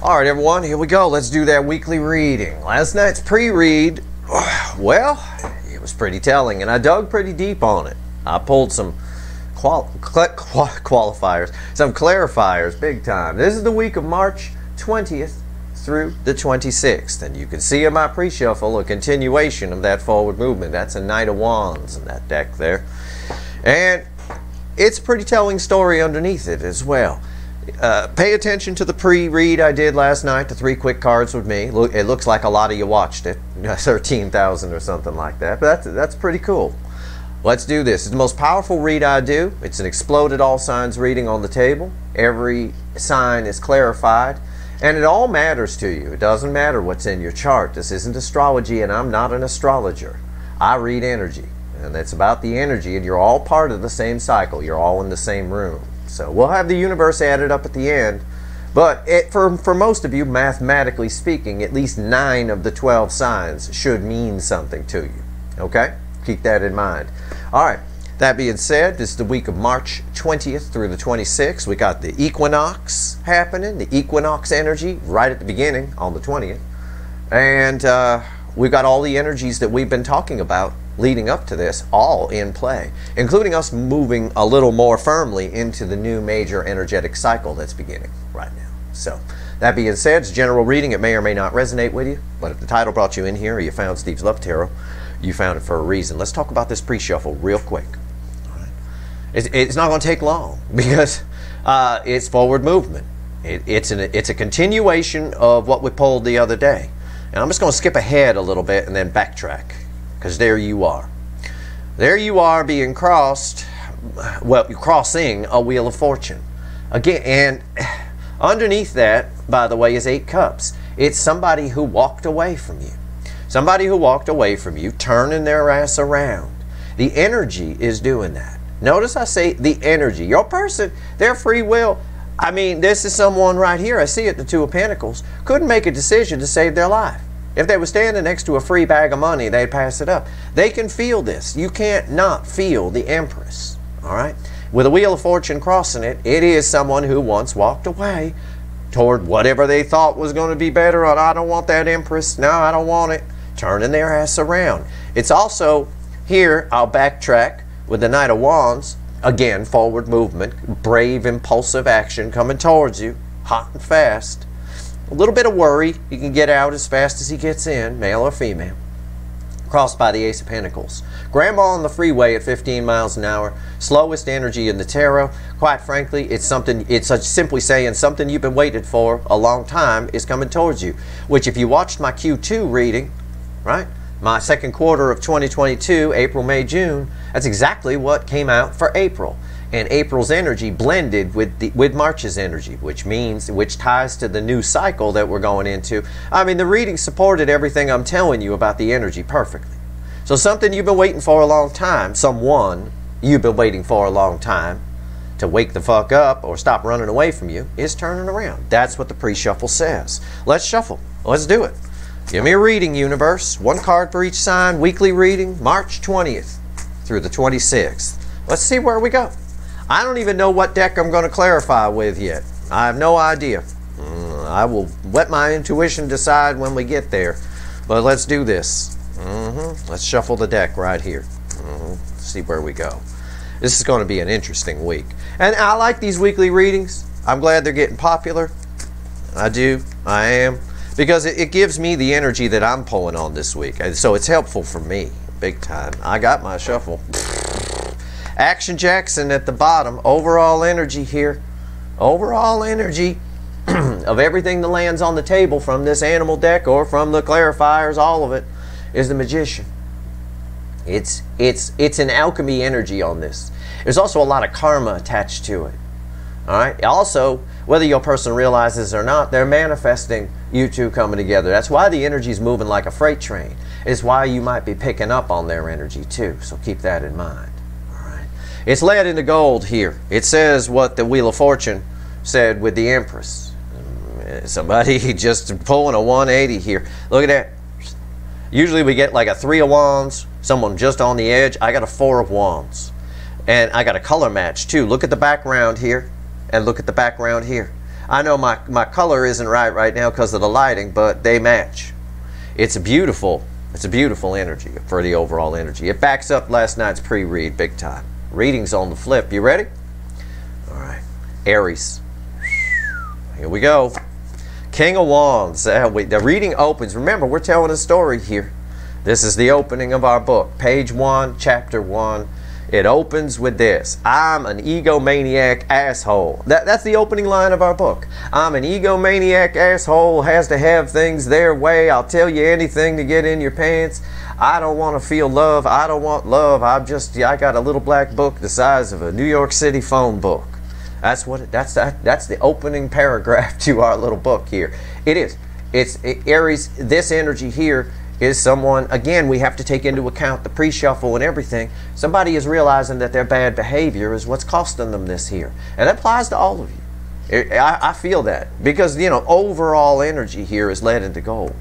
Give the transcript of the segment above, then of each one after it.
All right, everyone, here we go. Let's do that weekly reading. Last night's pre-read, well, it was pretty telling, and I dug pretty deep on it. I pulled some qualifiers, some clarifiers, big time. This is the week of March 20th through the 26th, and you can see in my pre-shuffle a continuation of that forward movement. That's a Knight of Wands in that deck there, and it's a pretty telling story underneath it as well. Pay attention to the pre-read I did last night, the 3 quick cards with me. It looks like a lot of you watched it, 13,000 or something like that, but that's pretty cool. Let's do this. It's the most powerful read I do. It's an exploded all signs reading on the table. Every sign is clarified, and it all matters to you. It doesn't matter what's in your chart. This isn't astrology, and I'm not an astrologer. I read energy, and it's about the energy, and you're all part of the same cycle. You're all in the same room. So we'll have the universe added up at the end, but for most of you, mathematically speaking, at least 9 of the 12 signs should mean something to you. Okay? Keep that in mind. All right. That being said, this is the week of March 20th through the 26th. We got the equinox happening, the equinox energy right at the beginning on the 20th. And we've got all the energies that we've been talking about leading up to this all in play, including us moving a little more firmly into the new major energetic cycle that's beginning right now. So that being said, it's a general reading. It may or may not resonate with you, but if the title brought you in here or you found Steve's Love Tarot, you found it for a reason. Let's talk about this pre-shuffle real quick. All right. It's not going to take long because it's forward movement. It's a continuation of what we pulled the other day. And I'm just going to skip ahead a little bit and then backtrack, because there you are. There you are being crossed, well, you're crossing a Wheel of Fortune. Again, and underneath that, by the way, is 8 cups. It's somebody who walked away from you. Somebody who walked away from you, turning their ass around. The energy is doing that. Notice I say the energy. Your person, their free will. I mean, this is someone right here. I see it, the 2 of Pentacles. Couldn't make a decision to save their life. If they were standing next to a free bag of money, they'd pass it up. They can feel this. You can't not feel the Empress. All right? With a Wheel of Fortune crossing it, it is someone who once walked away toward whatever they thought was going to be better. Or, I don't want that Empress. No, I don't want it. Turning their ass around. It's also here, I'll backtrack, with the Knight of Wands. Again, forward movement, brave, impulsive action coming towards you, hot and fast. A little bit of worry. You can get out as fast as he gets in, male or female. Crossed by the Ace of Pentacles. Grandma on the freeway at 15 miles an hour. Slowest energy in the tarot. Quite frankly, it's simply saying something you've been waiting for a long time is coming towards you. Which, if you watched my Q2 reading, right? My second quarter of 2022, April, May, June, that's exactly what came out for April. And April's energy blended with March's energy, which ties to the new cycle that we're going into. I mean, the reading supported everything I'm telling you about the energy perfectly. So something you've been waiting for a long time, someone you've been waiting for a long time to wake the fuck up or stop running away from you is turning around. That's what the pre-shuffle says. Let's shuffle. Let's do it. Give me a reading, universe. 1 card for each sign. Weekly reading, March 20th through the 26th. Let's see where we go. I don't even know what deck I'm going to clarify with yet. I have no idea. I will let my intuition decide when we get there. But let's do this. Let's shuffle the deck right here. See where we go. This is going to be an interesting week. And I like these weekly readings. I'm glad they're getting popular. I do. I am. Because it gives me the energy that I'm pulling on this week. And so it's helpful for me, big time. I got my shuffle. Action Jackson at the bottom. Overall energy here. Overall energy of everything that lands on the table from this animal deck or from the clarifiers, all of it, is the Magician. It's an alchemy energy on this. There's also a lot of karma attached to it. All right. Also, whether your person realizes or not, they're manifesting you two coming together. That's why the energy is moving like a freight train. It's why you might be picking up on their energy too. So keep that in mind. All right. It's lead into gold here. It says what the Wheel of Fortune said with the Empress. Somebody just pulling a 180 here. Look at that. Usually we get like a 3 of Wands, someone just on the edge. I got a 4 of Wands. And I got a color match too. Look at the background here and look at the background here. I know my color isn't right now because of the lighting, but they match. It's a beautiful energy for the overall energy. It backs up last night's pre-read big time. Reading's on the flip. You ready? All right. Aries. Here we go. King of Wands. The reading opens. Remember, we're telling a story here. This is the opening of our book. Page 1, chapter 1. It opens with this: I'm an egomaniac asshole. That's the opening line of our book. I'm an egomaniac asshole, has to have things their way. I'll tell you anything to get in your pants. I don't want to feel love. I don't want love. I got a little black book the size of a New York City phone book. That's the opening paragraph to our little book here. It is. It's Aries. This energy here is someone, again, we have to take into account the pre-shuffle and everything. Somebody is realizing that their bad behavior is what's costing them this here. And that applies to all of you. I feel that. Because, you know, overall energy here is lead into gold.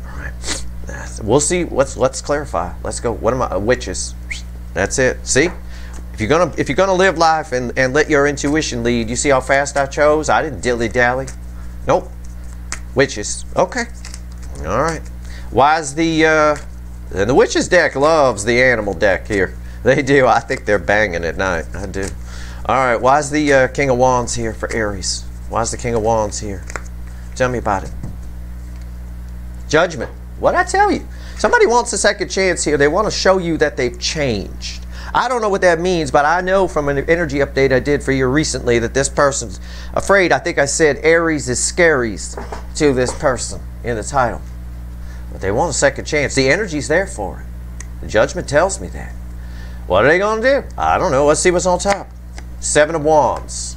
All right. We'll see. Let's clarify. Let's go. What am I? Witches. That's it. See? If you're gonna live life and let your intuition lead, you see how fast I chose? I didn't dilly-dally. Nope. Witches. Okay. All right. Why is the Witches deck loves the animal deck here. They do. I think they're banging at night. I do. All right. Why is the King of Wands here for Aries? Why is the King of Wands here? Tell me about it. Judgment. What'd I tell you? Somebody wants a second chance here. They want to show you that they've changed. I don't know what that means, but I know from an energy update I did for you recently that this person's afraid. I think I said Aries is scaries to this person in the title. But they want a second chance. The energy's there for it. The judgment tells me that. What are they going to do? I don't know. Let's see what's on top. Seven of Wands.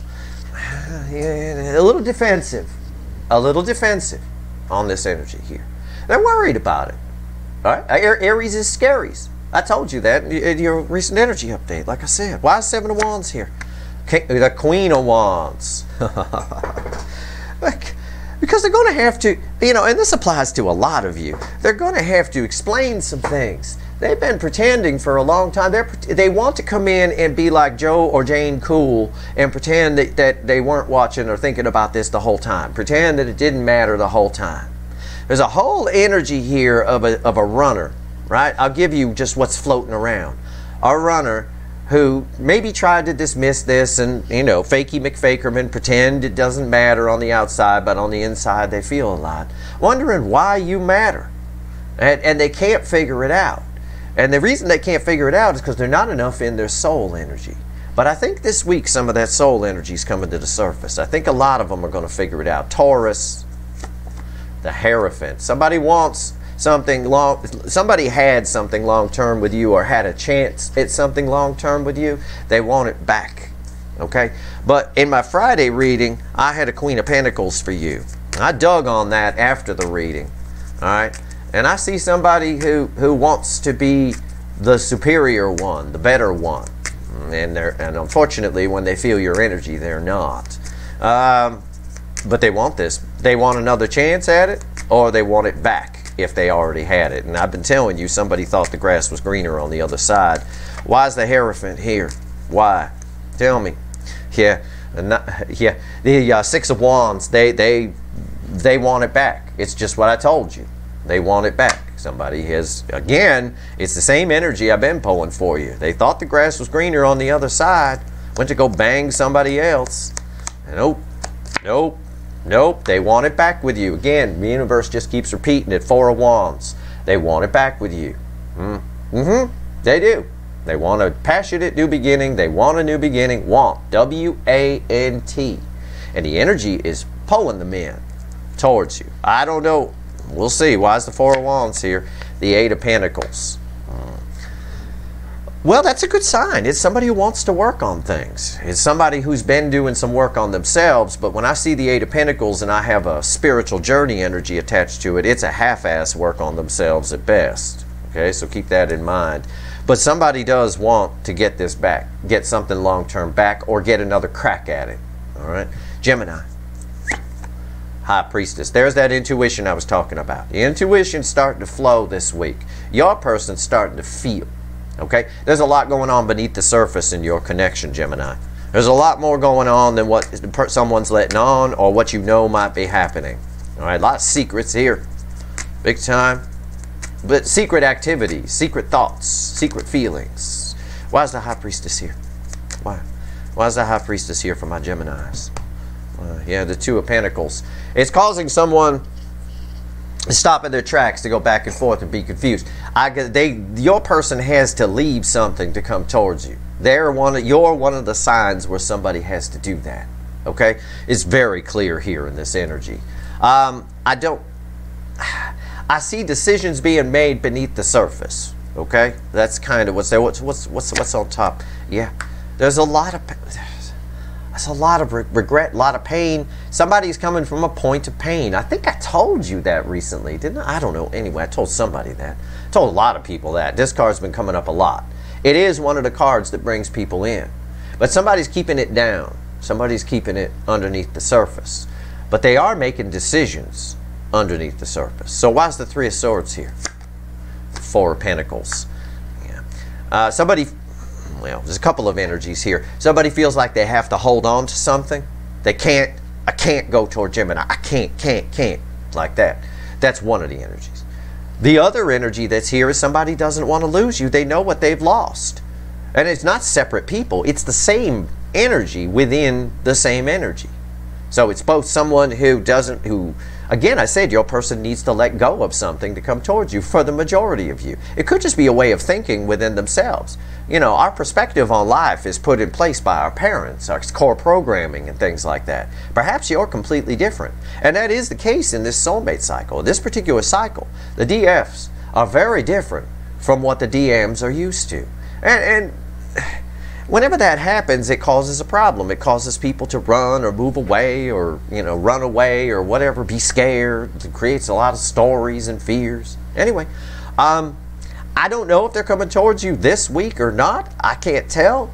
A little defensive. A little defensive on this energy here. They're worried about it. All right? Aries is scaries. I told you that in your recent energy update, like I said. Why is Seven of Wands here? The Queen of Wands. Because they're going to have to, you know, and this applies to a lot of you, they're going to have to explain some things. They've been pretending for a long time. They want to come in and be like Joe or Jane Cool and pretend that they weren't watching or thinking about this the whole time. Pretend that it didn't matter the whole time. There's a whole energy here of a runner, right? I'll give you just what's floating around. A runner who maybe tried to dismiss this and, you know, fakey McFakerman, pretend it doesn't matter on the outside, but on the inside they feel a lot. Wondering why you matter. And they can't figure it out. And the reason they can't figure it out is because they're not enough in their soul energy. But I think this week some of that soul energy is coming to the surface. I think a lot of them are going to figure it out. Taurus, the Hierophant. Somebody wants something long, somebody had something long-term with you or had a chance at something long-term with you. They want it back. Okay? But in my Friday reading, I had a Queen of Pentacles for you. I dug on that after the reading. All right? And I see somebody who wants to be the superior one, the better one. And unfortunately, when they feel your energy, they're not. But they want this. They want another chance at it, or they want it back if they already had it. And I've been telling you, somebody thought the grass was greener on the other side. Why is the Hierophant here? Why? Tell me. Yeah, the Six of Wands, they want it back. It's just what I told you. They want it back. Somebody has, again, it's the same energy I've been pulling for you. They thought the grass was greener on the other side, went to go bang somebody else. Nope, nope, nope. They want it back with you. Again, the universe just keeps repeating it. Four of Wands. They want it back with you. They do. They want a passionate new beginning. They want a new beginning. Want. W-A-N-T. And the energy is pulling them in towards you. I don't know. We'll see. Why is the Four of Wands here? The Eight of Pentacles. Well, that's a good sign. It's somebody who wants to work on things. It's somebody who's been doing some work on themselves, but when I see the Eight of Pentacles and I have a spiritual journey energy attached to it, it's a half-ass work on themselves at best. Okay, so keep that in mind. But somebody does want to get this back, get something long-term back, or get another crack at it. All right? Gemini. High Priestess. There's that intuition I was talking about. The intuition's starting to flow this week. Your person's starting to feel. Okay? There's a lot going on beneath the surface in your connection, Gemini. There's a lot more going on than what someone's letting on or what you know might be happening. All right, a lot of secrets here. Big time. But secret activities, secret thoughts, secret feelings. Why is the High Priestess here? Why? Why is the High Priestess here for my Geminis? Yeah, the Two of Pentacles. It's causing someone to stop in their tracks, to go back and forth and be confused. Your person has to leave something to come towards you. You're one of the signs where somebody has to do that. Okay? It's very clear here in this energy. I see decisions being made beneath the surface. Okay? That's kind of what's there. What's on top? Yeah. There's a lot of regret, a lot of pain. Somebody's coming from a point of pain. I think I told you that recently, didn't I? I don't know. Anyway, I told somebody that. I told a lot of people that. This card's been coming up a lot. It is one of the cards that brings people in. But somebody's keeping it down. Somebody's keeping it underneath the surface. But they are making decisions underneath the surface. So why is the Three of Swords here? Four of Pentacles. Yeah. Well, there's a couple of energies here. Somebody feels like they have to hold on to something. I can't go toward Gemini. I can't. Like that. That's one of the energies. The other energy that's here is somebody doesn't want to lose you. They know what they've lost. And it's not separate people. It's the same energy within the same energy. So it's both someone who, again, I said your person needs to let go of something to come towards you for the majority of you. It could just be a way of thinking within themselves. You know, our perspective on life is put in place by our parents, our core programming and things like that. Perhaps you're completely different. And that is the case in this soulmate cycle. This particular cycle, the DFs are very different from what the DMs are used to. And whenever that happens, it causes a problem. It causes people to run or move away or, run away or whatever, be scared. It creates a lot of stories and fears. Anyway, I don't know if they're coming towards you this week or not. I can't tell.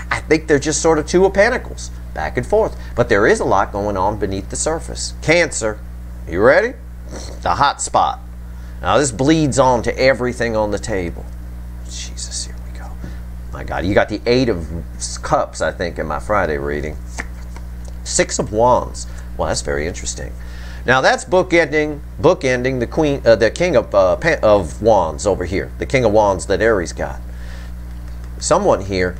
I think they're just sort of Two of Pentacles, back and forth. But there is a lot going on beneath the surface. Cancer, you ready? The hot spot. Now this bleeds on to everything on the table. Jesus, here we go. My God, you got the Eight of Cups, I think, in my Friday reading. Six of Wands. Well, that's very interesting. Now that's bookending the King of Wands over here, the King of Wands that Aries got. Someone here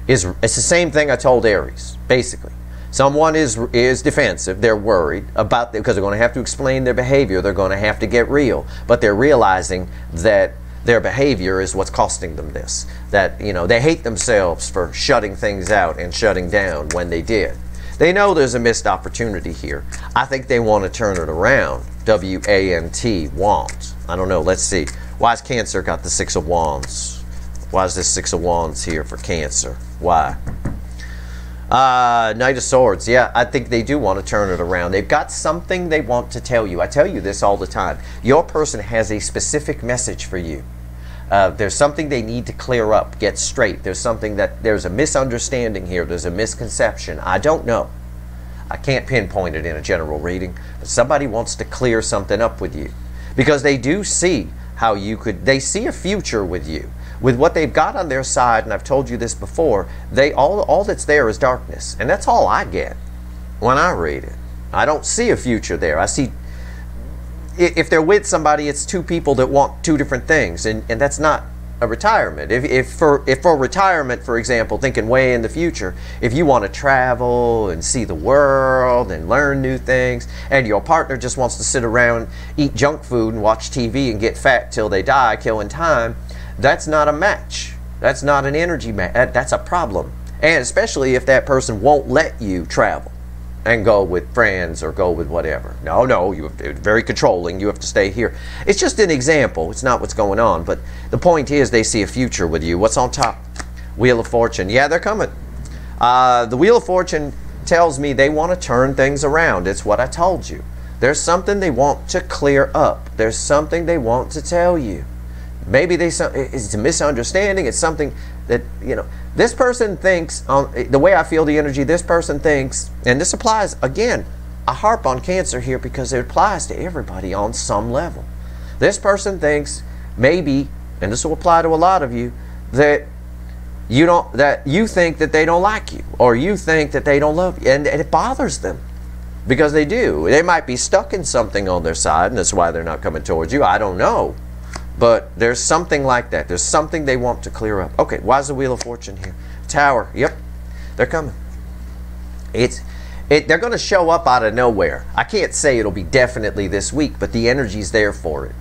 it's the same thing I told Aries, basically. Someone is defensive. They're worried about because they're going to have to explain their behavior. They're going to have to get real, but they're realizing that their behavior is what's costing them this. That, they hate themselves for shutting things out and shutting down when they did. They know there's a missed opportunity here. I think they want to turn it around. W-A-N-T, Wands. I don't know. Let's see. Why has Cancer got the Six of Wands? Why is this Six of Wands here for Cancer? Why? Knight of Swords. Yeah, I think they do want to turn it around. They've got something they want to tell you. I tell you this all the time. Your person has a specific message for you. There's something they need to clear up, get straight. There's a misunderstanding here. There's a misconception. I don't know. I can't pinpoint it in a general reading, but somebody wants to clear something up with you because they do see how they see a future with you. With what they've got on their side, and I've told you this before, all that's there is darkness. And that's all I get when I read it. I don't see a future there. I see, if they're with somebody, it's two people that want two different things. And that's not a retirement. If for retirement, for example, thinking way in the future, if you want to travel and see the world and learn new things, and your partner just wants to sit around, eat junk food and watch TV and get fat till they die, killing time, that's not a match. That's not an energy match. That's a problem. And especially if that person won't let you travel and go with friends or go with whatever. No, you're very controlling. You have to stay here. It's just an example. It's not what's going on. But the point is they see a future with you. What's on top? Wheel of Fortune. Yeah, they're coming. The Wheel of Fortune tells me they want to turn things around. It's what I told you. There's something they want to clear up. There's something they want to tell you. Maybe it's a misunderstanding. It's something that, this person thinks, the way I feel the energy, this person thinks, and this applies, again, I harp on Cancer here because it applies to everybody on some level. This person thinks maybe, and this will apply to a lot of you, that you think that they don't like you, or you think that they don't love you, and it bothers them. Because they do. They might be stuck in something on their side, and that's why they're not coming towards you. I don't know. But there's something like that. There's something they want to clear up. Okay, why is the Wheel of Fortune here? Tower. Yep, they're coming. They're going to show up out of nowhere. I can't say it'll be definitely this week, but the energy's there for it.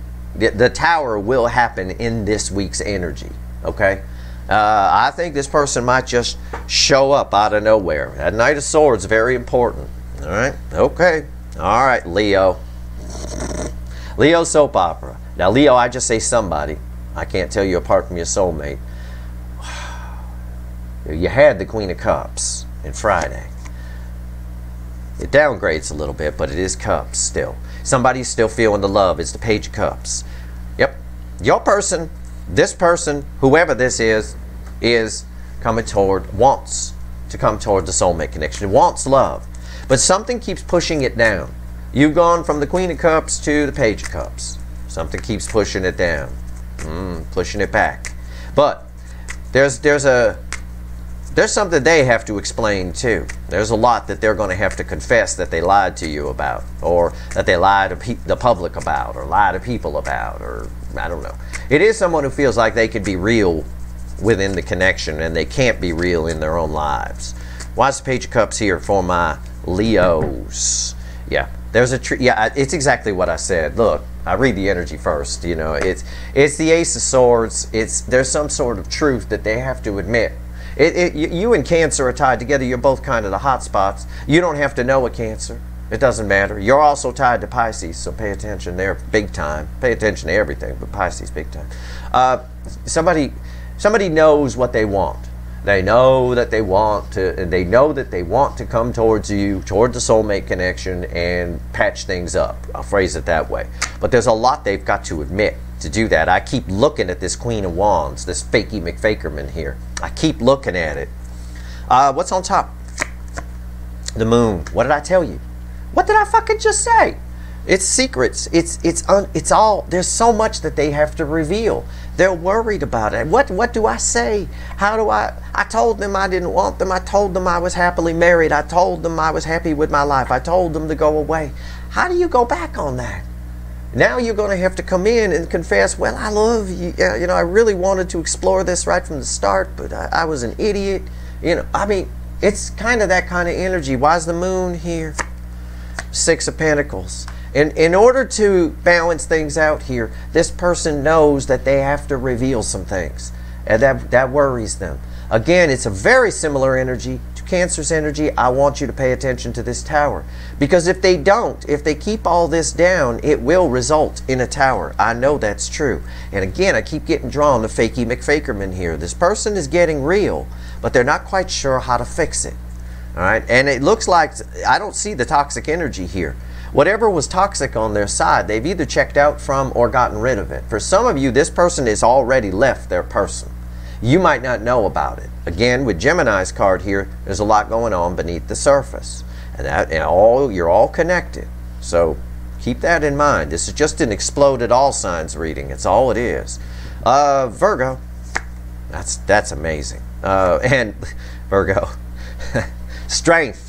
The Tower will happen in this week's energy. Okay? I think this person might just show up out of nowhere. That Knight of Swords, very important. All right, okay. All right, Leo. Leo soap opera. Now, Leo, I just say somebody. I can't tell you apart from your soulmate. You had the Queen of Cups in Friday. It downgrades a little bit, but it is Cups still. Somebody's still feeling the love. It's the Page of Cups. Yep. Your person, this person, whoever this is coming toward, wants to come toward the soulmate connection. It wants love. But something keeps pushing it down. You've gone from the Queen of Cups to the Page of Cups. Something keeps pushing it down, pushing it back. But there's something they have to explain too. There's a lot that they're going to have to confess that they lied to you about, or that they lied to the public about, or lie to people about, or I don't know. It is someone who feels like they could be real within the connection, and they can't be real in their own lives. Why is the Page of Cups here for my Leos? Yeah, there's a yeah, it's exactly what I said. Look, I read the energy first. You know, it's the Ace of Swords. There's some sort of truth that they have to admit. You and Cancer are tied together. You're both kind of the hot spots. You don't have to know a Cancer. It doesn't matter. You're also tied to Pisces, so pay attention there, big time. Pay attention to everything, but Pisces, big time. Somebody knows what they want. They know that they want to, and they know that they want to come towards you, toward the soulmate connection, and patch things up. I'll phrase it that way. But there's a lot they've got to admit to do that. I keep looking at this Queen of Wands, this fakey McFakerman here. I keep looking at it. What's on top? The Moon. What did I tell you? What did I fucking just say? It's secrets. It's all. There's so much that they have to reveal. They're worried about it. What do I say? How do I told them I didn't want them. I told them I was happily married. I told them I was happy with my life. I told them to go away. How do you go back on that? Now you're going to have to come in and confess, well, I love you. You know, I really wanted to explore this right from the start, but I was an idiot. You know, I mean, it's kind of that kind of energy. Why is the Moon here? Six of Pentacles. In order to balance things out here, this person knows that they have to reveal some things, and that worries them. Again, it's a very similar energy to Cancer's energy. I want you to pay attention to this Tower, because if they don't, if they keep all this down, it will result in a Tower. I know that's true. And again, I keep getting drawn to fakey McFakerman here. This person is getting real, but they're not quite sure how to fix it. All right, and it looks like I don't see the toxic energy here. Whatever was toxic on their side, they've either checked out from or gotten rid of it. For some of you, this person has already left their person. You might not know about it. Again, with Gemini's card here, there's a lot going on beneath the surface. You're all connected. So keep that in mind. This is just an exploded all signs reading. It's all it is. Virgo. That's amazing. And Virgo. Strength.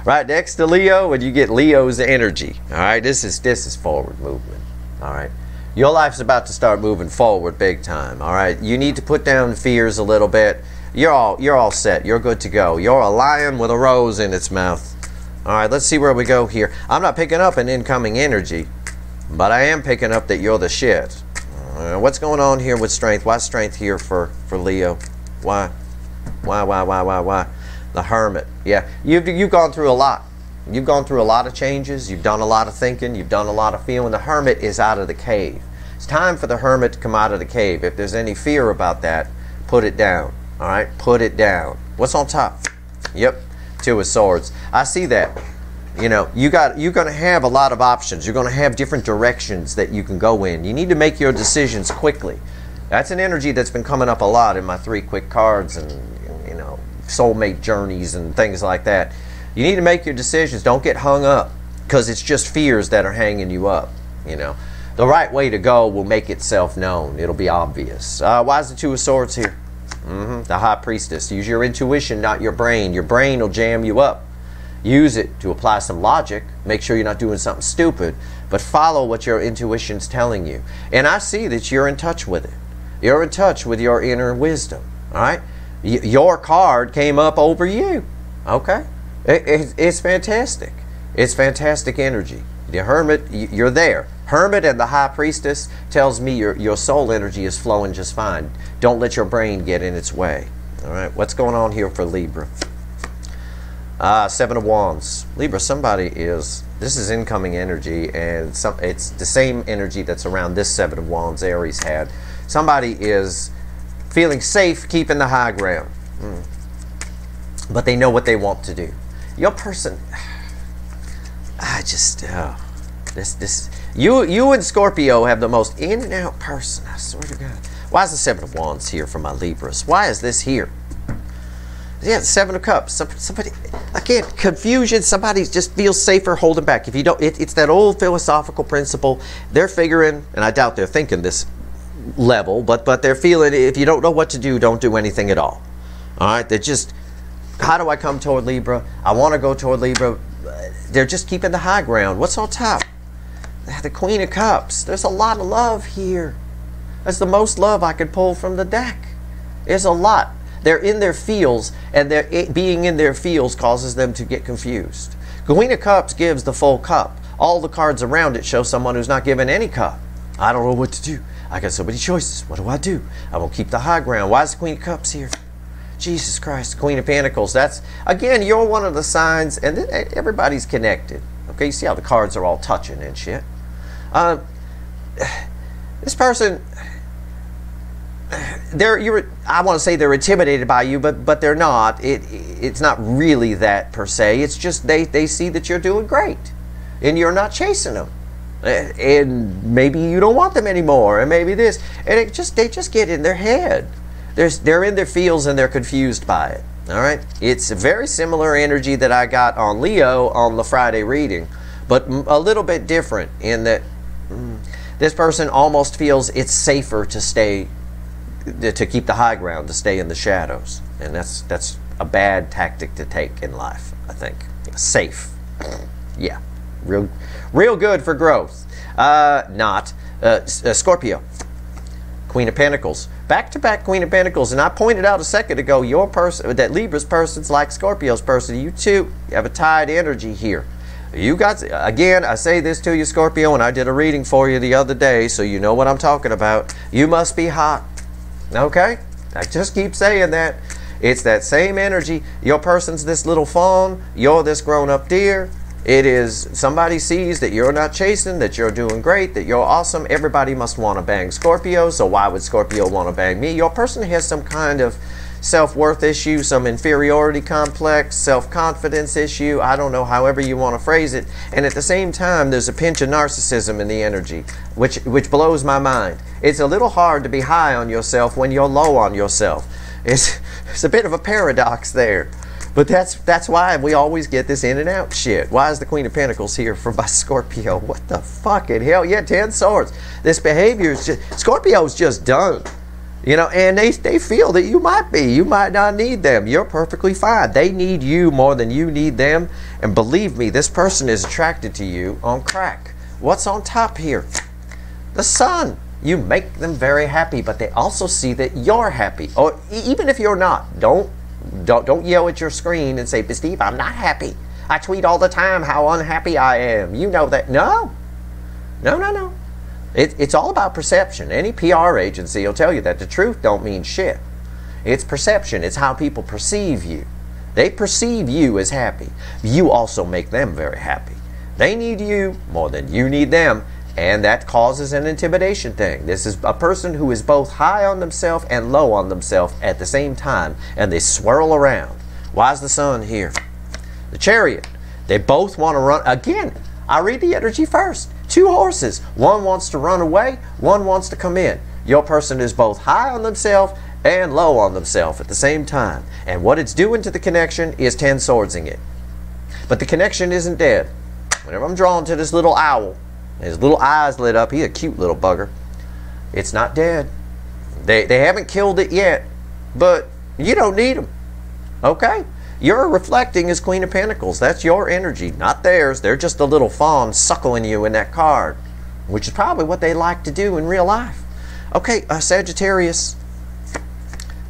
Right next to Leo, and you get Leo's energy. All right, this is forward movement. All right, your life's about to start moving forward big time. All right, you need to put down fears a little bit. You're all set. You're good to go. You're a lion with a rose in its mouth. All right, let's see where we go here. I'm not picking up an incoming energy, but I am picking up that you're the shit. What's going on here with strength? Why strength here for Leo? Why? The Hermit. Yeah, you've gone through a lot. You've gone through a lot of changes. You've done a lot of thinking. You've done a lot of feeling. The Hermit is out of the cave. It's time for the Hermit to come out of the cave. If there's any fear about that, put it down. All right, put it down. What's on top? Yep, Two of Swords. I see that. You know, you're going to have a lot of options. You're going to have different directions that you can go in. You need to make your decisions quickly. That's an energy that's been coming up a lot in my 3 quick cards and, you know, soulmate journeys and things like that. You need to make your decisions. Don't get hung up, because it's just fears that are hanging you up. You know, the right way to go will make itself known. It'll be obvious. Why is the Two of Swords here? The High Priestess. Use your intuition, not your brain. Your brain will jam you up. Use it to apply some logic. Make sure you're not doing something stupid, but follow what your intuition's telling you. And I see that you're in touch with it. You're in touch with your inner wisdom. All right? Your card came up over you. Okay? It's fantastic. It's fantastic energy. The Hermit, you're there. Hermit and the High Priestess tells me your soul energy is flowing just fine. Don't let your brain get in its way. All right? What's going on here for Libra? Seven of Wands. Libra, this is incoming energy, and it's the same energy that's around this Seven of Wands Aries had. Somebody is feeling safe keeping the high ground. But they know what they want to do. Your person, you and Scorpio have the most in and out person, I swear to God. Why is the Seven of Wands here for my Libras? Why is this here? Yeah, the Seven of Cups. Somebody, again, confusion. Somebody just feels safer holding back. If you don't, it's that old philosophical principle. They're figuring, and I doubt they're thinking this level, but they're feeling if you don't know what to do, don't do anything at all. All right? They're just, how do I come toward Libra? I want to go toward Libra. They're just keeping the high ground. What's on top? The Queen of Cups. There's a lot of love here. That's the most love I could pull from the deck. There's a lot. They're in their fields, and being in their fields causes them to get confused. Queen of Cups gives the full cup. All the cards around it show someone who's not given any cup. I don't know what to do. I got so many choices. What do I do? I'm going to keep the high ground. Why is the Queen of Cups here? Jesus Christ, Queen of Pentacles. That's, again, you're one of the signs, and everybody's connected. Okay, you see how the cards are all touching and shit. This person, I want to say they're intimidated by you, but they're not. It's not really that per se. It's just they see that you're doing great, and you're not chasing them, and maybe you don't want them anymore, and maybe this, and they just get in their head. They're in their fields and they're confused by it. All right, it's a very similar energy that I got on Leo on the Friday reading, but a little bit different in that this person almost feels it's safer to keep the high ground, to stay in the shadows, and that's a bad tactic to take in life. I think safe, yeah, real good for growth. Scorpio, Queen of Pentacles, back-to-back Queen of Pentacles, and I pointed out a second ago your person, that Libra's person's like Scorpio's person. You two have a tied energy here. You got, again, I say this to you, Scorpio, and I did a reading for you the other day, so you know what I'm talking about. You must be hot. Okay? I just keep saying that. It's that same energy. Your person's this little fawn. You're this grown-up deer. It is, somebody sees that you're not chasing, that you're doing great, that you're awesome. Everybody must want to bang Scorpio, so why would Scorpio want to bang me? Your person has some kind of self-worth issue, some inferiority complex, self-confidence issue. I don't know, however you want to phrase it. And at the same time, there's a pinch of narcissism in the energy, which blows my mind. It's a little hard to be high on yourself when you're low on yourself. It's a bit of a paradox there. But that's why we always get this in and out shit. Why is the Queen of Pentacles here for my Scorpio? What the fucking hell? Yeah, 10 swords. This behavior is just, Scorpio's just done. You know, and they feel that you might not need them. You're perfectly fine. They need you more than you need them. And believe me, this person is attracted to you on crack. What's on top here? The Sun. You make them very happy, but they also see that you're happy. Or even if you're not, don't yell at your screen and say, Steve, I'm not happy. I tweet all the time how unhappy I am. You know that. No. It's all about perception. Any PR agency will tell you that the truth don't mean shit. It's perception. It's how people perceive you. They perceive you as happy. You also make them very happy. They need you more than you need them, and that causes an intimidation thing. This is a person who is both high on themselves and low on themselves at the same time, and they swirl around. Why is the Sun here? The Chariot. They both want to run. Again, I read the energy first. Two horses. One wants to run away, one wants to come in. Your person is both high on themselves and low on themselves at the same time. And what it's doing to the connection is 10 swordsing it. But the connection isn't dead. Whenever I'm drawn to this little owl, his little eyes lit up, he's a cute little bugger. It's not dead. They haven't killed it yet. but you don't need them. Okay? You're reflecting as Queen of Pentacles. That's your energy, not theirs. They're just a little fawn suckling you in that card, which is probably what they like to do in real life. Okay, Sagittarius.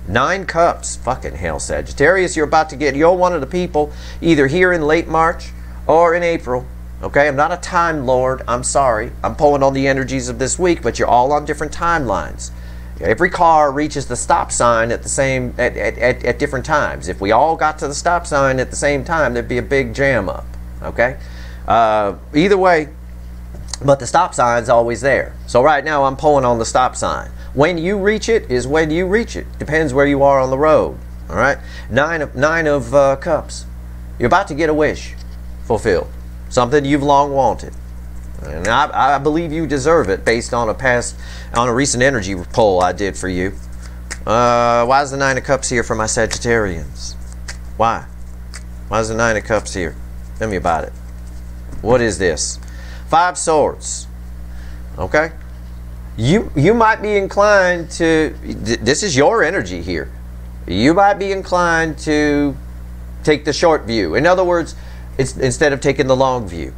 9 cups. Fucking hell, Sagittarius, you're one of the people either here in late March or in April. Okay, I'm not a time lord. I'm sorry. I'm pulling on the energies of this week, but you're all on different timelines. Every car reaches the stop sign at the same at different times. If we all got to the stop sign at the same time, there'd be a big jam up. Okay, either way, but the stop sign's always there. So right now I'm pulling on the stop sign. When you reach it is when you reach it. Depends where you are on the road. All right, nine of cups. You're about to get a wish fulfilled, something you've long wanted. And I believe you deserve it based on a recent energy poll I did for you. Why is the 9 of Cups here for my Sagittarians? Why? Why is the 9 of Cups here? Tell me about it. What is this? 5 Swords. Okay? You might be inclined to, this is your energy here. You might be inclined to take the short view. In other words, instead of taking the long view.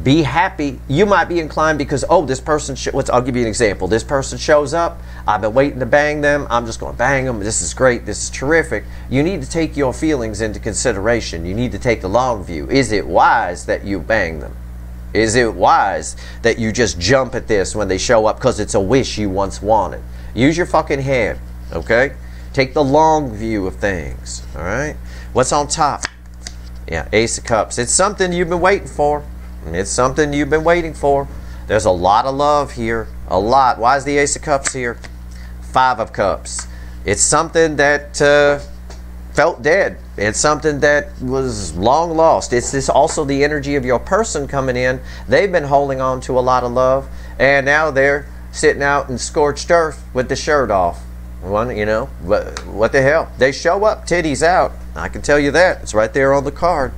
Be happy. You might be inclined because, oh, this person, I'll give you an example. This person shows up. I've been waiting to bang them. I'm just going to bang them. This is great. This is terrific. You need to take your feelings into consideration. You need to take the long view. Is it wise that you bang them? Is it wise that you just jump at this when they show up because it's a wish you once wanted? Use your fucking head, okay? Take the long view of things, all right? What's on top? Yeah, Ace of Cups. It's something you've been waiting for. It's something you've been waiting for. There's a lot of love here. A lot. Why is the Ace of Cups here? 5 of Cups. It's something that felt dead. It's something that was long lost. It's this also the energy of your person coming in. They've been holding on to a lot of love, and now they're sitting out in scorched earth with the shirt off. You know, what the hell? They show up, titties out. I can tell you that. It's right there on the card.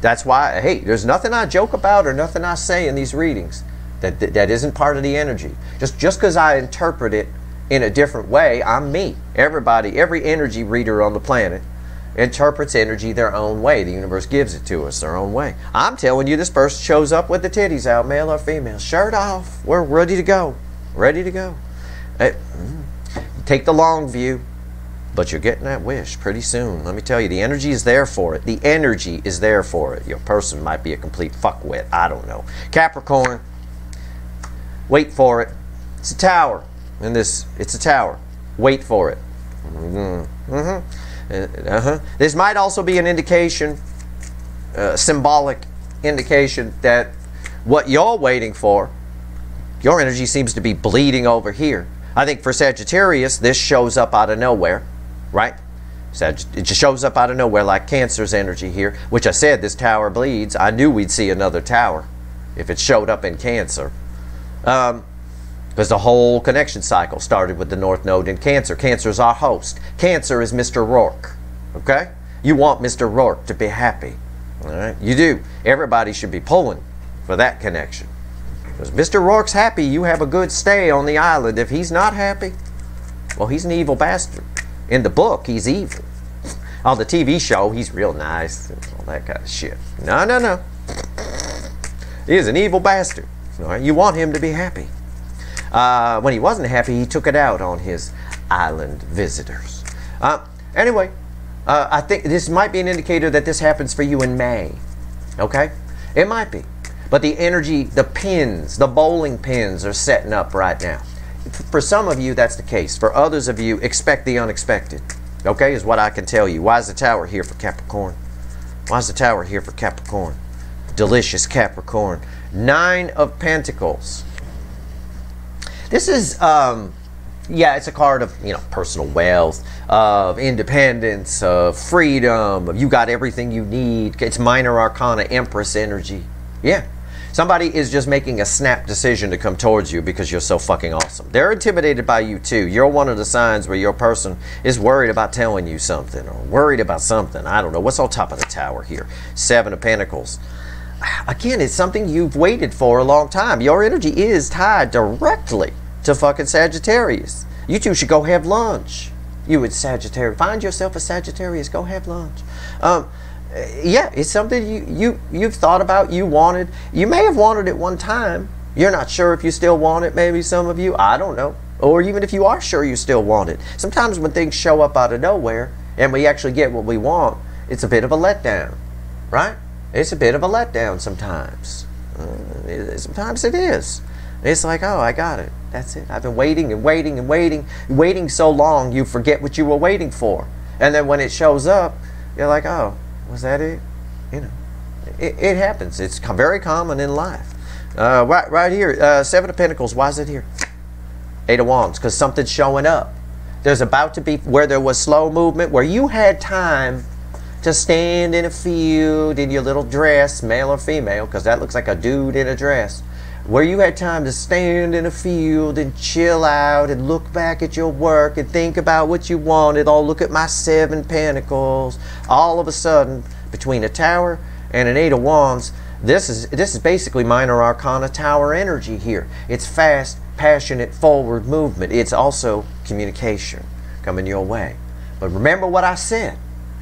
That's why, hey, there's nothing I joke about or nothing I say in these readings that isn't part of the energy. Just because I interpret it in a different way, I'm me. Everybody, every energy reader on the planet interprets energy their own way. The universe gives it to us their own way. I'm telling you, this person shows up with the titties out, male or female, shirt off. We're ready to go. Ready to go. Hey, take the long view. But you're getting that wish pretty soon. Let me tell you, the energy is there for it. The energy is there for it. Your person might be a complete fuckwit. I don't know. Capricorn, wait for it. It's a tower. It's a tower. Wait for it. This might also be an indication, symbolic indication that what you're waiting for, your energy seems to be bleeding over here. I think for Sagittarius, this shows up out of nowhere. Right? It just shows up out of nowhere like Cancer's energy here, which I said this tower bleeds. I knew we'd see another tower if it showed up in Cancer. Because the whole connection cycle started with the North Node in Cancer. Cancer is our host. Cancer is Mr. Rourke. Okay? You want Mr. Rourke to be happy. All right? You do. Everybody should be pulling for that connection. Because Mr. Rourke's happy, you have a good stay on the island. If he's not happy, well, he's an evil bastard. In the book, he's evil. On the TV show, he's real nice and all that kind of shit. No. He is an evil bastard. All right? You want him to be happy. When he wasn't happy, he took it out on his island visitors. Anyway, I think this might be an indicator that this happens for you in May. Okay? It might be. But the energy, the pins, the bowling pins are setting up right now. For some of you, that's the case. For others of you, expect the unexpected. Okay, is what I can tell you. Why is the tower here for Capricorn? Why is the tower here for Capricorn? Delicious Capricorn. 9 of Pentacles. This is, yeah, it's a card of, you know, personal wealth, of independence, of freedom, of you got everything you need. It's minor arcana, Empress energy. Yeah. Somebody is just making a snap decision to come towards you because you're so fucking awesome. They're intimidated by you too. You're one of the signs where your person is worried about telling you something or worried about something. I don't know. What's on top of the tower here? 7 of Pentacles. Again, it's something you've waited for a long time. Your energy is tied directly to fucking Sagittarius. You two should go have lunch. You would Sagittarius. Find yourself a Sagittarius. Go have lunch. Yeah, it's something you've thought about, you wanted. You may have wanted it one time. You're not sure if you still want it, maybe some of you. I don't know. Or even if you are sure you still want it. Sometimes when things show up out of nowhere and we actually get what we want, it's a bit of a letdown, right? It's a bit of a letdown sometimes. Sometimes it is. It's like, oh, I got it. That's it. I've been waiting and waiting and waiting. Waiting so long, you forget what you were waiting for. And then when it shows up, you're like, oh, was that it? You know, it happens. It's very common in life. Right here, Seven of Pentacles. Why is it here? Eight of Wands, because something's showing up. There's about to be, where there was slow movement, where you had time to stand in a field in your little dress, male or female, because that looks like a dude in a dress, where you had time to stand in a field and chill out and look back at your work and think about what you wanted. Oh, look at my Seven Pentacles. All of a sudden, between a Tower and an Eight of Wands, this is basically minor arcana Tower energy here. It's fast, passionate, forward movement. It's also communication coming your way. But remember what I said.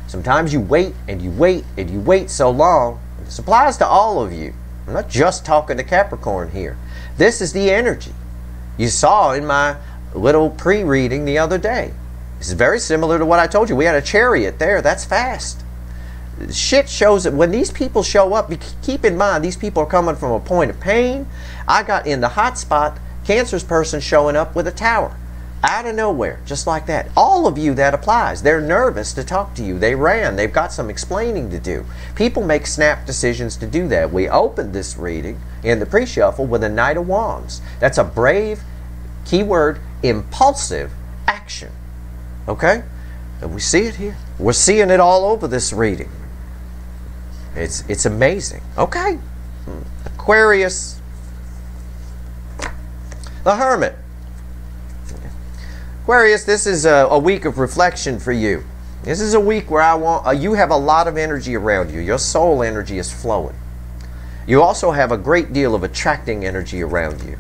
Sometimes you wait and you wait and you wait so long. This applies to all of you. I'm not just talking to Capricorn here. This is the energy you saw in my little pre-reading the other day. This is very similar to what I told you. We had a Chariot there. That's fast. Shit shows that when these people show up, keep in mind, these people are coming from a point of pain. I got in the hot spot, Cancer's person showing up with a Tower. Out of nowhere, just like that. All of you, that applies. They're nervous to talk to you. They ran. They've got some explaining to do. People make snap decisions to do that. We opened this reading in the pre-shuffle with a Knight of Wands. That's a brave, keyword, impulsive action. Okay? And we see it here. We're seeing it all over this reading. It's amazing. Okay. Aquarius. The Hermit. Aquarius, this is a week of reflection for you. This is a week where I want you have a lot of energy around you. Your soul energy is flowing. You also have a great deal of attracting energy around you.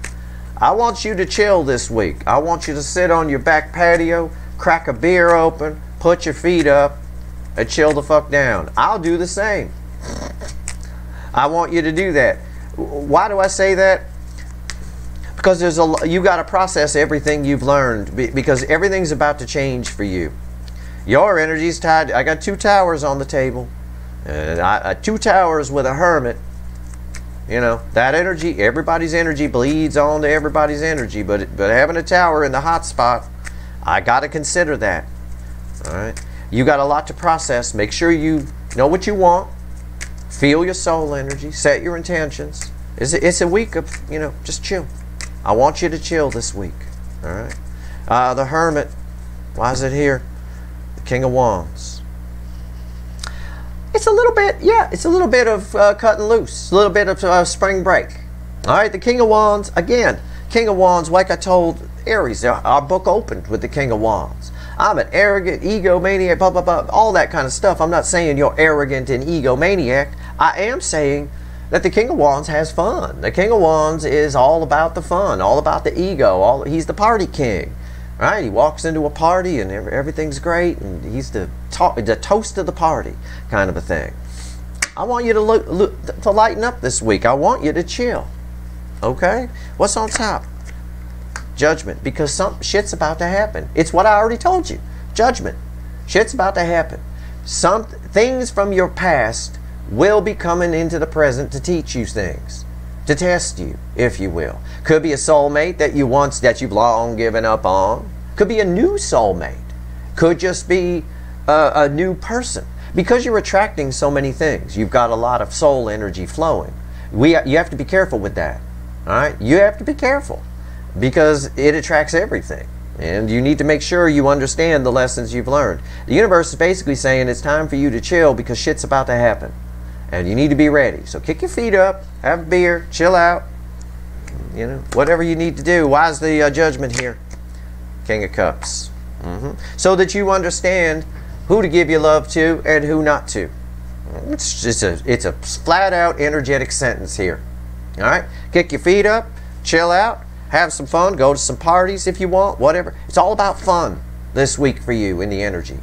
I want you to chill this week. I want you to sit on your back patio, crack a beer open, put your feet up, and chill the fuck down. I'll do the same. I want you to do that. Why do I say that? Because you got to process everything you've learned, because everything's about to change for you. Your energy's tied. I got two Towers on the table, and two Towers with a Hermit. You know, that energy, everybody's energy bleeds on to everybody's energy, but having a Tower in the hot spot, I got to consider that. All right, you got a lot to process. Make sure you know what you want. Feel your soul energy. Set your intentions. It's a week of, you know, just chill. I want you to chill this week. All right. The Hermit. Why is it here? The King of Wands. It's a little bit, yeah, it's a little bit of cutting loose. A little bit of spring break. All right. The King of Wands. Again, King of Wands, like I told Aries, our book opened with the King of Wands. I'm an arrogant egomaniac, blah, blah, blah, all that kind of stuff. I'm not saying you're arrogant and egomaniac. I am saying that the King of Wands has fun. The King of Wands is all about the fun, all about the ego. He's the party king, right? He walks into a party and everything's great, and he's the toast of the party kind of a thing. I want you to lighten up this week. I want you to chill, okay? What's on top? Judgment, because some shit's about to happen. It's what I already told you. Judgment. Shit's about to happen. Some things from your past will be coming into the present to teach you things, to test you, if you will. Could be a soulmate that you've long given up on. Could be a new soulmate. Could just be a new person. Because you're attracting so many things, you've got a lot of soul energy flowing. You have to be careful with that. All right, you have to be careful, because it attracts everything. And you need to make sure you understand the lessons you've learned. The universe is basically saying it's time for you to chill, because shit's about to happen. And you need to be ready. So kick your feet up, have a beer, chill out. You know, whatever you need to do. Why is the Judgment here? King of Cups. So that you understand who to give your love to and who not to. It's a flat out energetic sentence here. All right? Kick your feet up, chill out, have some fun, go to some parties if you want, whatever. It's all about fun. this week for you in the energy.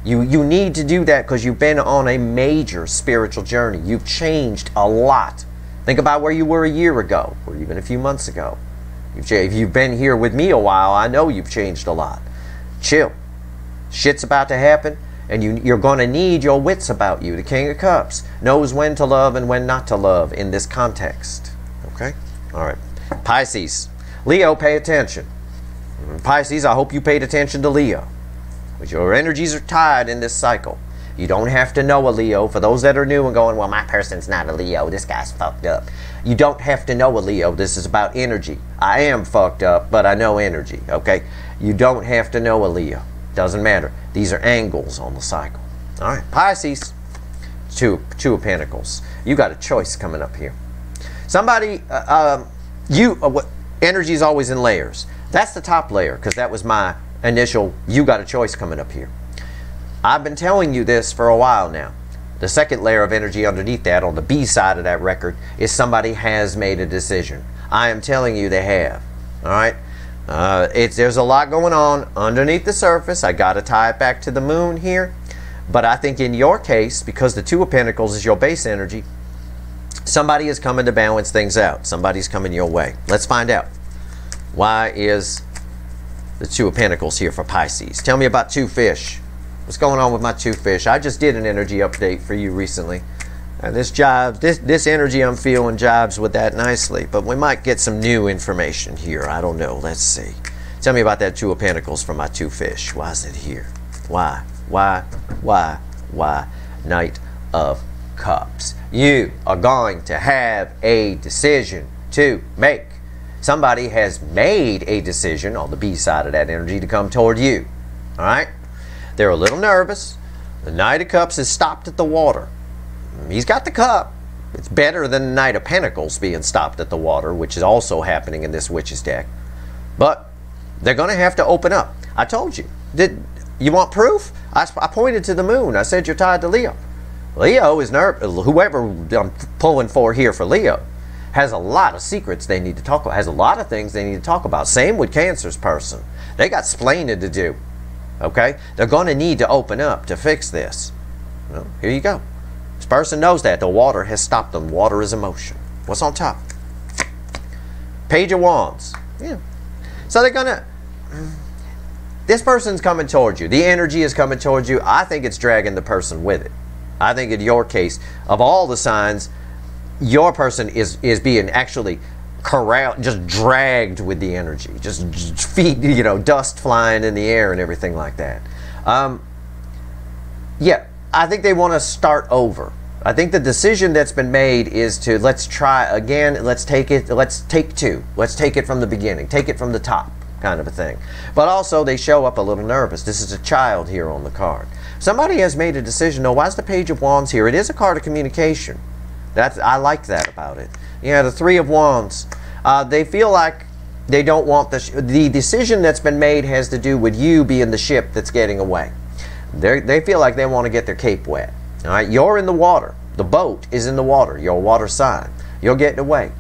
You need to do that because you've been on a major spiritual journey. You've changed a lot. Think about where you were a year ago, or even a few months ago. If you've been here with me a while, I know you've changed a lot. Chill. Shit's about to happen, and you're going to need your wits about you. The King of Cups knows when to love and when not to love in this context. Okay? All right. Pisces. Leo, pay attention. Pisces, I hope you paid attention to Leo. But your energies are tied in this cycle. You don't have to know a Leo. For those that are new and going, well, my person's not a Leo. This guy's fucked up. You don't have to know a Leo. This is about energy. I am fucked up, but I know energy. Okay? You don't have to know a Leo. Doesn't matter. These are angles on the cycle. All right. Pisces. Two of Pentacles. You got a choice coming up here. Somebody, energy is always in layers. That's the top layer because that was my initial, you got a choice coming up here. I've been telling you this for a while now. The second layer of energy underneath that, on the B side of that record, is somebody has made a decision. I am telling you they have. All right? There's a lot going on underneath the surface. I got to tie it back to the moon here. But I think in your case, because the Two of Pentacles is your base energy, somebody is coming to balance things out. Somebody's coming your way. Let's find out. Why is the Two of Pentacles here for Pisces? Tell me about two fish. What's going on with my two fish? I just did an energy update for you recently. And this energy I'm feeling jives with that nicely. But we might get some new information here. I don't know. Let's see. Tell me about that Two of Pentacles for my two fish. Why is it here? Why? Knight of Cups. You are going to have a decision to make. Somebody has made a decision on the B side of that energy to come toward you. All right? They're a little nervous. The Knight of Cups is stopped at the water. He's got the cup. It's better than the Knight of Pentacles being stopped at the water, which is also happening in this Witch's deck. But they're going to have to open up. I told you. You want proof? I pointed to the moon. I said you're tied to Leo. Leo is nervous. Whoever I'm pulling for here for Leo has a lot of secrets they need to talk about. Has a lot of things they need to talk about. Same with Cancer's person. They got splaining to do. Okay? They're going to need to open up to fix this. Well, here you go. This person knows that. The water has stopped them. Water is emotion. What's on top? Page of Wands. Yeah. So they're going to... This person's coming towards you. The energy is coming towards you. I think it's dragging the person with it. I think in your case, of all the signs, your person is being actually corralled, just dragged with the energy. Just feet, dust flying in the air and everything like that. Yeah, I think they want to start over. I think the decision that's been made is to, let's try again, let's take two. Let's take it from the beginning. Take it from the top, kind of a thing. But also they show up a little nervous. This is a child here on the card. Somebody has made a decision. No, why is the Page of Wands here? It is a card of communication. I like that about it. Yeah, the Three of Wands. They feel like they don't want the decision that's been made has to do with you being the ship that's getting away. They feel like they want to get their cape wet. All right, you're in the water. The boat is in the water. You're a water sign. You're getting away.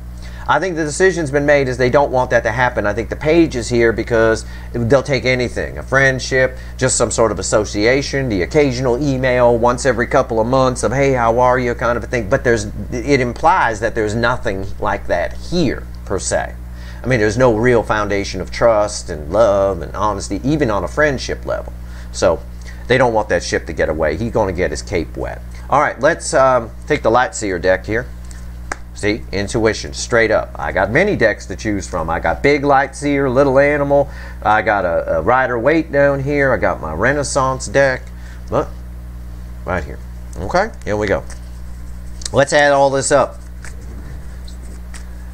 I think the decision's been made is they don't want that to happen. I think the Page is here because they'll take anything. A friendship, just some sort of association, the occasional email once every couple of months of, hey, how are you, kind of a thing. But it implies that there's nothing like that here, per se. I mean, there's no real foundation of trust and love and honesty, even on a friendship level. So they don't want that ship to get away. He's going to get his cape wet. All right, let's take the Light Seer deck here. See, intuition, straight up. I got many decks to choose from. I got Big Light Seer, Little Animal. I got a Rider Waite down here. I got my Renaissance deck. Look, right here. Okay, here we go. Let's add all this up.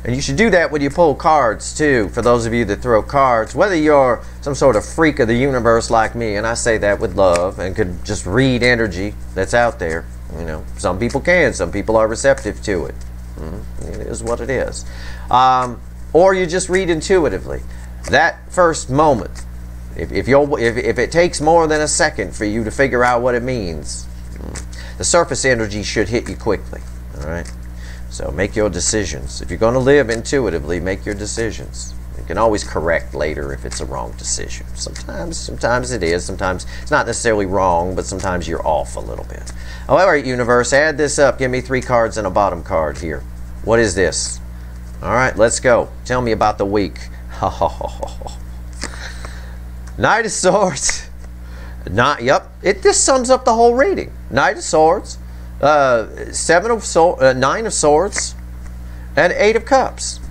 And you should do that when you pull cards, too, for those of you that throw cards. Whether you're some sort of freak of the universe like me, and I say that with love, and could just read energy that's out there. Some people can. Some people are receptive to it. It is what it is. Or you just read intuitively. That first moment, if it takes more than a second for you to figure out what it means, the surface energy should hit you quickly. All right. So make your decisions. If you're going to live intuitively, make your decisions. You can always correct later if it's a wrong decision. Sometimes it is. Sometimes it's not necessarily wrong, but sometimes you're off a little bit. All right, universe, add this up. Give me 3 cards and a bottom card here. What is this? All right, let's go. Tell me about the week. Knight of Swords. This sums up the whole reading. Knight of Swords, 9 of Swords, and 8 of Cups.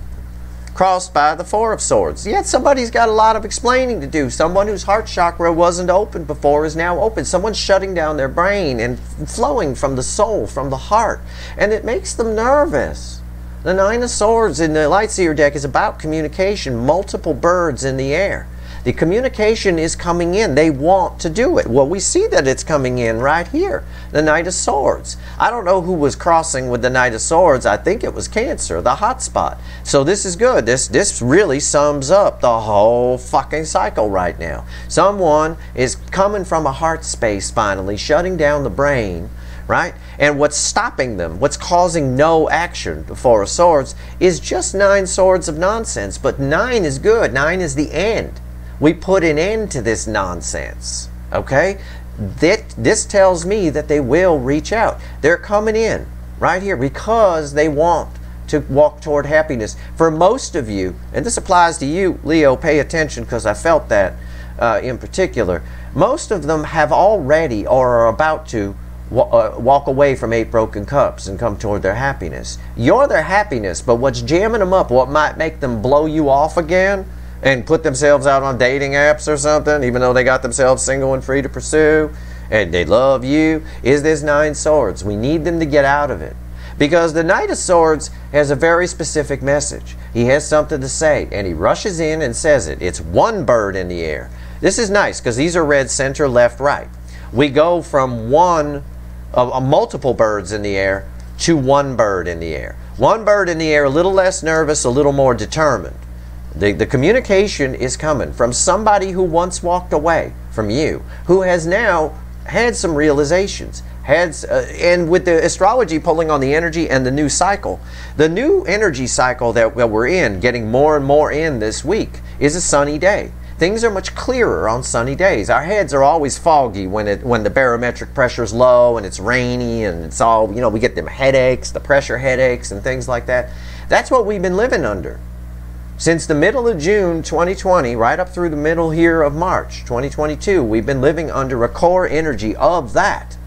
Crossed by the 4 of Swords. Yet somebody's got a lot of explaining to do. Someone whose heart chakra wasn't open before is now open. Someone's shutting down their brain and flowing from the soul, from the heart. And it makes them nervous. The 9 of Swords in the Lightseer deck is about communication, multiple birds in the air. The communication is coming in. They want to do it. Well, we see that it's coming in right here. The Knight of Swords. I don't know who was crossing with the Knight of Swords. I think it was Cancer, the hot spot. So this is good. This really sums up the whole fucking cycle right now. Someone is coming from a heart space finally, shutting down the brain, right? And what's stopping them, what's causing no action, the 4 of Swords, is just 9 swords of nonsense. But 9 is good. 9 is the end. We put an end to this nonsense, okay? This tells me that they will reach out. They're coming in right here because they want to walk toward happiness. For most of you, and this applies to you, Leo, pay attention because I felt that in particular. Most of them have already or are about to walk away from 8 broken cups and come toward their happiness. You're their happiness, but what's jamming them up, what might make them blow you off again, and put themselves out on dating apps or something, even though they got themselves single and free to pursue, and they love you, is this 9 swords. We need them to get out of it. Because the Knight of Swords has a very specific message. He has something to say, and he rushes in and says it. It's 1 bird in the air. This is nice, because these are read center, left, right. We go from multiple birds in the air to 1 bird in the air. 1 bird in the air, a little less nervous, a little more determined. The communication is coming from somebody who once walked away from you, who has now had some realizations. And with the astrology pulling on the energy and the new cycle, the new energy cycle that we're in, getting more and more in this week, is a sunny day. Things are much clearer on sunny days. Our heads are always foggy when the barometric pressure is low and it's rainy and it's all, we get them headaches, the pressure headaches and things like that. That's what we've been living under. Since the middle of June 2020, right up through the middle here of March 2022, we've been living under a core energy of that.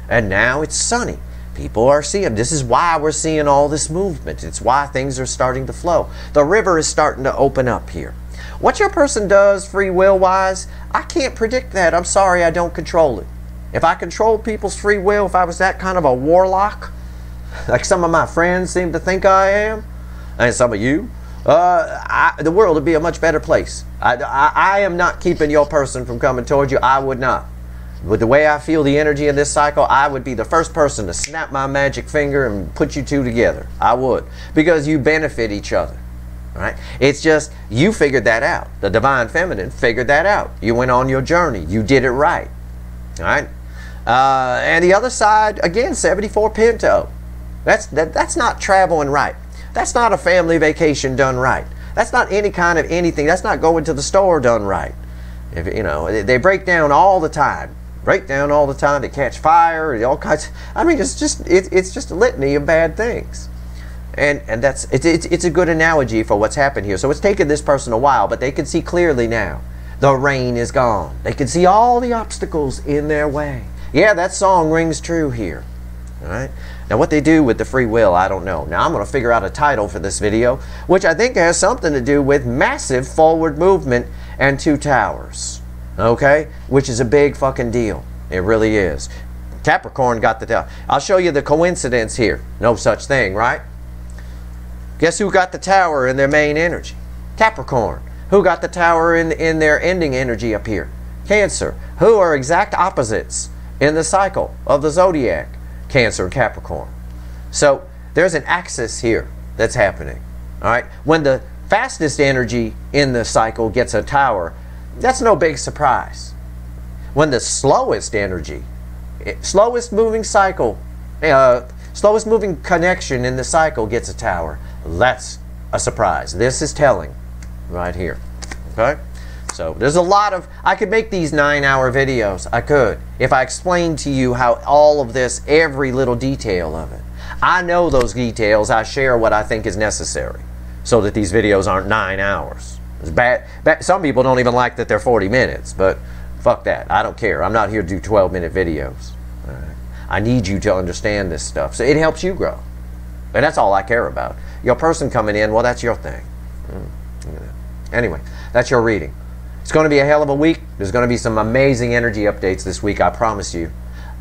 And now it's sunny. People are seeing. This is why we're seeing all this movement. It's why things are starting to flow. The river is starting to open up here. What your person does free will-wise, I can't predict that. I'm sorry, I don't control it. If I controlled people's free will, if I was that kind of a warlock, like some of my friends seem to think I am, and some of you, the world would be a much better place. I am not keeping your person from coming towards you. I would not. With the way I feel the energy in this cycle, I would be the first person to snap my magic finger and put you two together. I would. Because you benefit each other. Right? It's just, you figured that out. The Divine Feminine figured that out. You went on your journey. You did it right. All right? And the other side, again, 74 Pinto. That's not traveling right. That's not a family vacation done right. That's not any kind of anything. That's not going to the store done right. If, they break down all the time. Break down all the time. They catch fire. All kinds. I mean, it's just a litany of bad things. And it's a good analogy for what's happened here. So it's taken this person a while, but they can see clearly now. The rain is gone. They can see all the obstacles in their way. Yeah, that song rings true here. All right. Now what they do with the free will, I don't know. Now I'm going to figure out a title for this video, which I think has something to do with massive forward movement and 2 towers. Okay? Which is a big fucking deal. It really is. Capricorn got the tower. I'll show you the coincidence here. No such thing, right? Guess who got the tower in their main energy? Capricorn. Who got the tower in their ending energy up here? Cancer. Who are exact opposites in the cycle of the zodiac? Cancer and Capricorn. So there's an axis here that's happening. All right. When the fastest energy in the cycle gets a tower, that's no big surprise. When the slowest energy, slowest moving cycle, slowest moving connection in the cycle gets a tower, that's a surprise. This is telling. right here. Okay? So there's a lot of, I could make these 9-hour videos. I could. If I explained to you how all of this, every little detail of it. I know those details. I share what I think is necessary so that these videos aren't 9 hours. It's bad. Some people don't even like that they're 40 minutes, but fuck that. I don't care. I'm not here to do 12-minute videos. All right? I need you to understand this stuff. So it helps you grow. And that's all I care about. Your person coming in, well, that's your thing. Anyway, that's your reading. It's going to be a hell of a week. There's going to be some amazing energy updates this week, I promise you.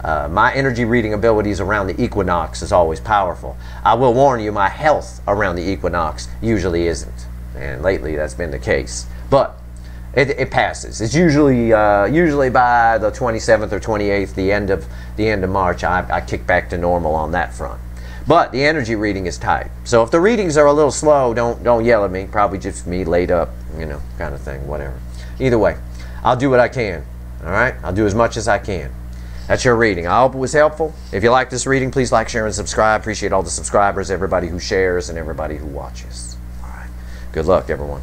My energy reading abilities around the equinox is always powerful. I will warn you, my health around the equinox usually isn't. And lately that's been the case. But it passes. It's usually by the 27th or 28th, the end of March, I kick back to normal on that front. But the energy reading is tight. So if the readings are a little slow, don't yell at me. Probably just me laid up, you know, kind of thing, whatever. Either way, I'll do what I can. All right? I'll do as much as I can. That's your reading. I hope it was helpful. If you like this reading, please like, share, and subscribe. Appreciate all the subscribers, everybody who shares, and everybody who watches. All right. Good luck, everyone.